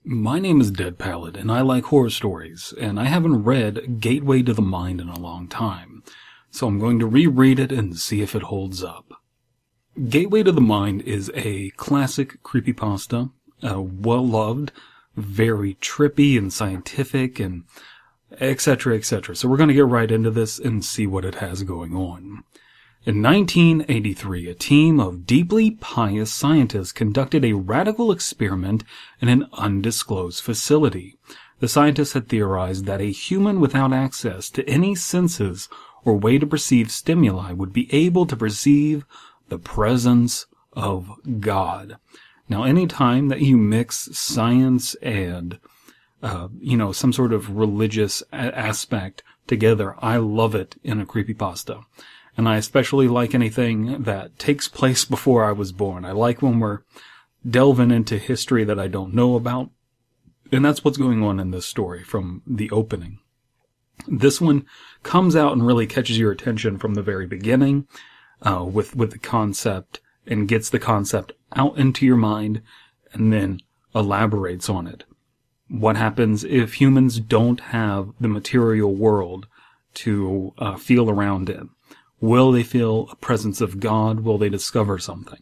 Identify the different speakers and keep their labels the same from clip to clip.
Speaker 1: My name is Dead Palette, and I like horror stories, and I haven't read Gateway to the Mind in a long time, so I'm going to reread it and see if it holds up. Gateway to the Mind is a classic creepypasta, well-loved, very trippy and scientific, and etc., etc. So we're going to get right into this and see what it has going on. In 1983, a team of deeply pious scientists conducted a radical experiment in an undisclosed facility. The scientists had theorized that a human without access to any senses or way to perceive stimuli would be able to perceive the presence of God. Now, any time that you mix science and, some sort of religious aspect together, I love it in a creepypasta. And I especially like anything that takes place before I was born. I like when we're delving into history that I don't know about. And that's what's going on in this story from the opening. This one comes out and really catches your attention from the very beginning with the concept and gets the concept out into your mind and then elaborates on it. What happens if humans don't have the material world to feel around in? Will they feel a presence of God? Will they discover something?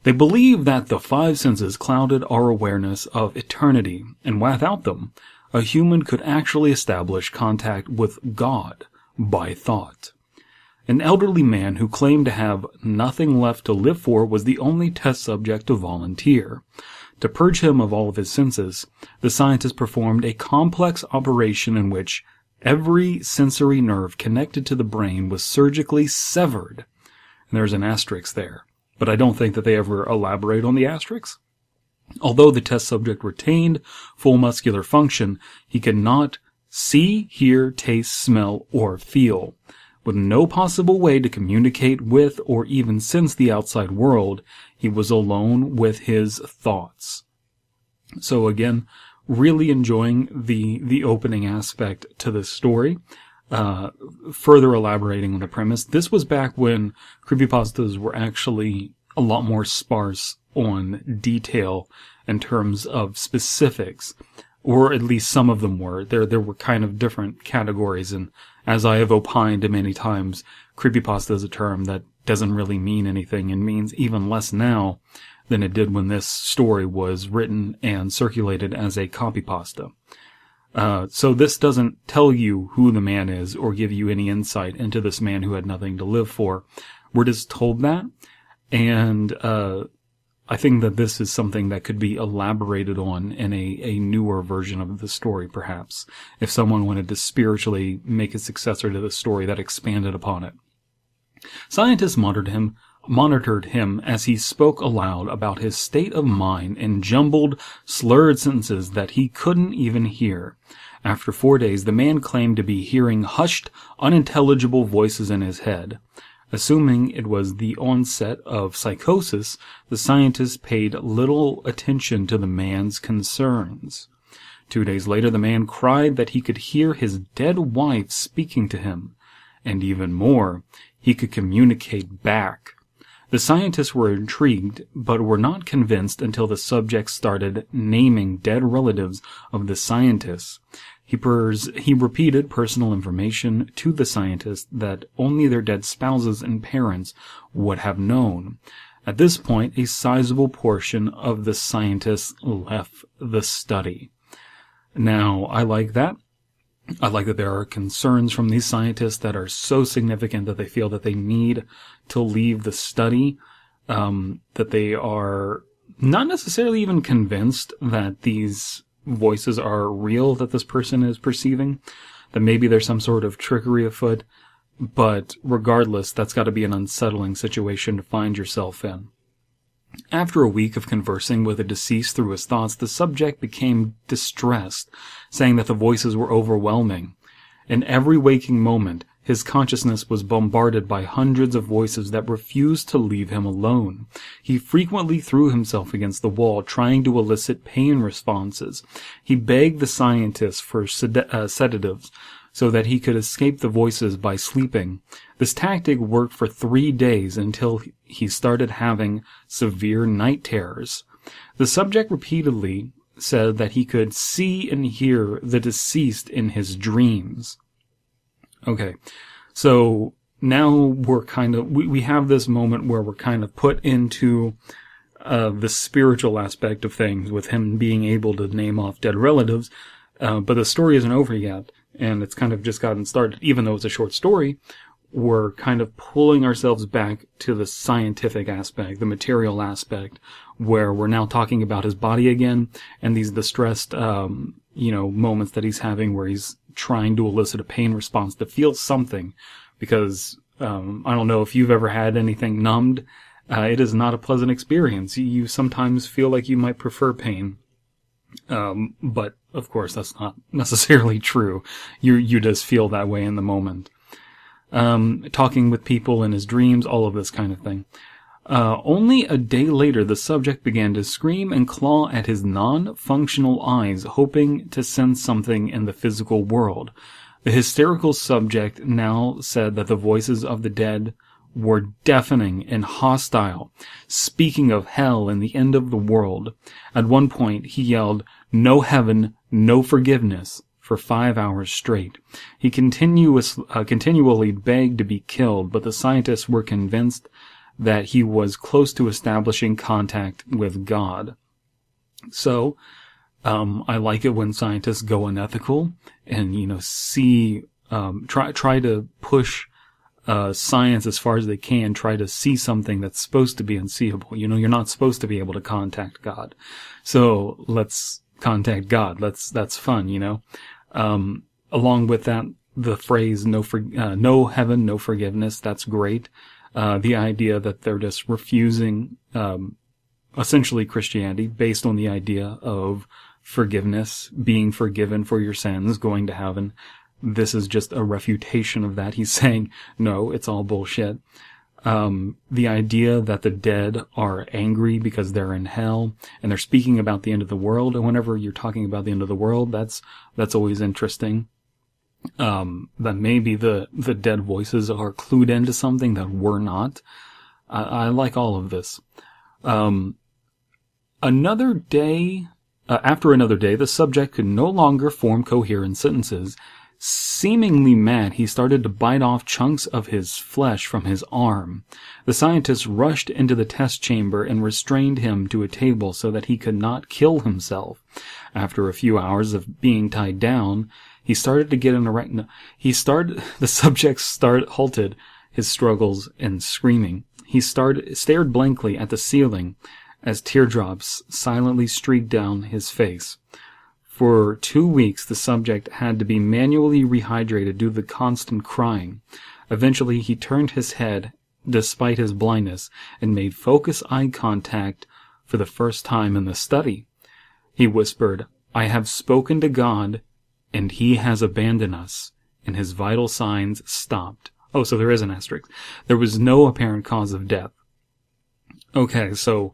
Speaker 1: They believe that the five senses clouded our awareness of eternity, and without them, a human could actually establish contact with God by thought. An elderly man who claimed to have nothing left to live for was the only test subject to volunteer. To purge him of all of his senses, the scientists performed a complex operation in which every sensory nerve connected to the brain was surgically severed. And there's an asterisk there, but I don't think that they ever elaborate on the asterisk. Although the test subject retained full muscular function, he could not see, hear, taste, smell, or feel. With no possible way to communicate with or even sense the outside world, he was alone with his thoughts. So again, really enjoying the opening aspect to this story. Further elaborating on the premise, this was back when creepypastas were actually a lot more sparse on detail in terms of specifics, or at least some of them were. There were kind of different categories, and as I have opined many times, creepypasta is a term that doesn't really mean anything and means even less now than it did when this story was written and circulated as a copypasta. So this doesn't tell you who the man is or give you any insight into this man who had nothing to live for. We're just told that, and I think that this is something that could be elaborated on in a newer version of the story, perhaps, if someone wanted to spiritually make a successor to the story that expanded upon it. Scientists monitored him as he spoke aloud about his state of mind in jumbled, slurred sentences that he couldn't even hear. After 4 days, the man claimed to be hearing hushed, unintelligible voices in his head. Assuming it was the onset of psychosis, the scientists paid little attention to the man's concerns. 2 days later, the man cried that he could hear his dead wife speaking to him, and even more, he could communicate back. The scientists were intrigued, but were not convinced until the subject started naming dead relatives of the scientists. He repeated personal information to the scientists that only their dead spouses and parents would have known. At this point, a sizable portion of the scientists left the study. Now, I like that. I like that there are concerns from these scientists that are so significant that they feel that they need to leave the study, that they are not necessarily even convinced that these voices are real that this person is perceiving, that maybe there's some sort of trickery afoot, but regardless, that's got to be an unsettling situation to find yourself in. After a week of conversing with the deceased through his thoughts, the subject became distressed, saying that the voices were overwhelming. In every waking moment, his consciousness was bombarded by hundreds of voices that refused to leave him alone. He frequently threw himself against the wall, trying to elicit pain responses. He begged the scientists for sedatives, so that he could escape the voices by sleeping. This tactic worked for 3 days until he started having severe night terrors. The subject repeatedly said that he could see and hear the deceased in his dreams. Okay, so now we're we have this moment where we're kind of put into the spiritual aspect of things with him being able to name off dead relatives, but the story isn't over yet, and it's kind of just gotten started. Even though it's a short story, we're kind of pulling ourselves back to the scientific aspect, the material aspect, where we're now talking about his body again, and these distressed, moments that he's having where he's trying to elicit a pain response to feel something, because, I don't know if you've ever had anything numbed. It is not a pleasant experience. You sometimes feel like you might prefer pain. But of course that's not necessarily true. You just feel that way in the moment. Talking with people in his dreams, all of this kind of thing. Only a day later, the subject began to scream and claw at his non-functional eyes, hoping to sense something in the physical world. The hysterical subject now said that the voices of the dead were deafening and hostile, speaking of hell and the end of the world. At one point, he yelled, "No heaven, no forgiveness," for 5 hours straight. He continually begged to be killed, but the scientists were convinced that he was close to establishing contact with God. So, I like it when scientists go unethical and, try to push science as far as they can, try to see something that's supposed to be unseeable. You're not supposed to be able to contact God. So let's contact God. That's fun, Along with that, the phrase, no heaven, no forgiveness, that's great. The idea that they're just refusing, essentially Christianity based on the idea of forgiveness, being forgiven for your sins, going to heaven. This is just a refutation of that. He's saying, no, it's all bullshit. The idea that the dead are angry because they're in hell and they're speaking about the end of the world. And whenever you're talking about the end of the world, that's always interesting. That maybe the dead voices are clued into something that we're not. I like all of this. After another day, the subject could no longer form coherent sentences. Seemingly mad, he started to bite off chunks of his flesh from his arm. The scientists rushed into the test chamber and restrained him to a table so that he could not kill himself. After a few hours of being tied down, he started to get an erection. The subject halted his struggles and screaming. He stared blankly at the ceiling as teardrops silently streaked down his face. For 2 weeks, the subject had to be manually rehydrated due to the constant crying. Eventually, he turned his head, despite his blindness, and made focused eye contact for the first time in the study. He whispered, "I have spoken to God, and he has abandoned us," and his vital signs stopped. Oh, so there is an asterisk. There was no apparent cause of death. Okay, so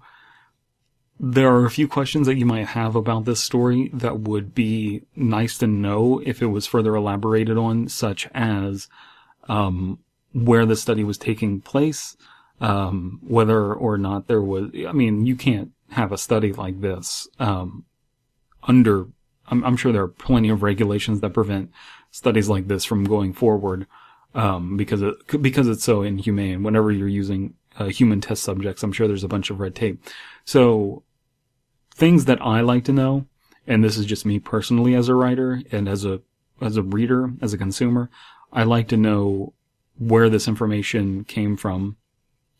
Speaker 1: there are a few questions that you might have about this story that would be nice to know if it was further elaborated on, such as where the study was taking place, whether or not there was... you can't have a study like this I'm sure there are plenty of regulations that prevent studies like this from going forward, because it's so inhumane. Whenever you're using human test subjects, I'm sure there's a bunch of red tape. So, things that I like to know, and this is just me personally as a writer and as a reader, as a consumer, I like to know where this information came from,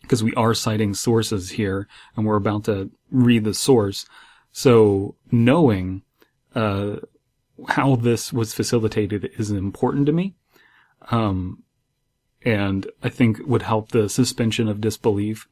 Speaker 1: because we are citing sources here, and we're about to read the source. So, knowing how this was facilitated is important to me, and I think would help the suspension of disbelief.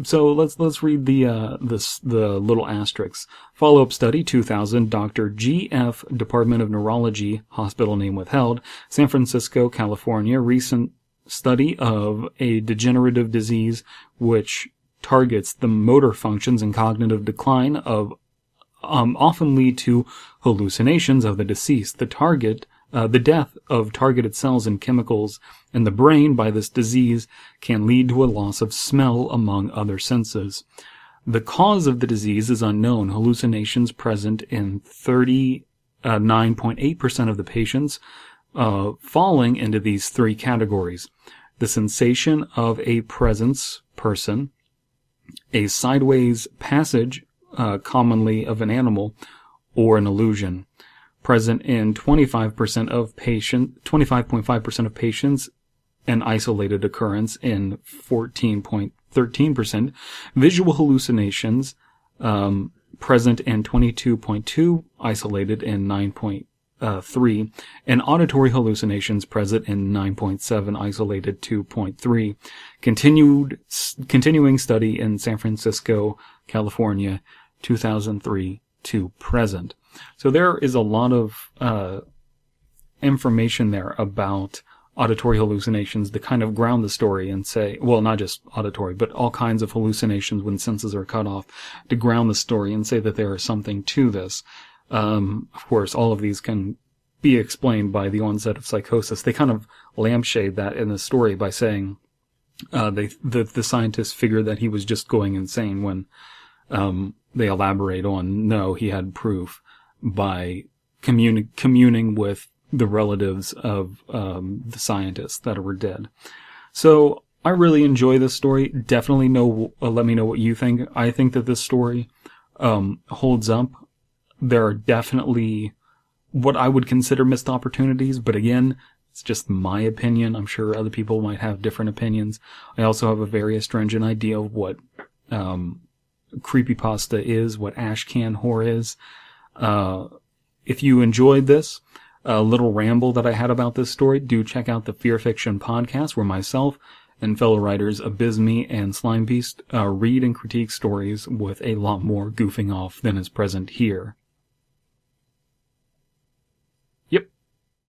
Speaker 1: So let's read the little asterisks. Follow-up study 2000, Dr. G.F., Department of Neurology, hospital name withheld, San Francisco, California. Recent study of a degenerative disease which targets the motor functions and cognitive decline of often lead to hallucinations of the deceased. The death of targeted cells and chemicals in the brain by this disease can lead to a loss of smell, among other senses. The cause of the disease is unknown. Hallucinations present in 39.8% of the patients, falling into these three categories. The sensation of a presence person, a sideways passage, commonly of an animal, or an illusion. Present in 25.5% of patients, an isolated occurrence in 14.13%. Visual hallucinations, present in 22.2%, isolated in 9.3%, and auditory hallucinations present in 9.7%, isolated 2.3%. Continuing study in San Francisco, California, 2003 to present. So there is a lot of information there about auditory hallucinations to kind of ground the story and say, well, not just auditory, but all kinds of hallucinations when senses are cut off, to ground the story and say that there is something to this. Of course, all of these can be explained by the onset of psychosis. They kind of lampshade that in the story by saying the scientists figured that he was just going insane, when they elaborate on, no, he had proof by communing with the relatives of the scientists that were dead. So I really enjoy this story. Definitely let me know what you think. I think that this story holds up. There are definitely what I would consider missed opportunities, but again, it's just my opinion. I'm sure other people might have different opinions. I also have a very astringent idea of what creepypasta is, what ashcan horror is. If you enjoyed this little ramble that I had about this story, do check out the Fear Fiction podcast, where myself and fellow writers Abysme and Slime Beast read and critique stories with a lot more goofing off than is present here.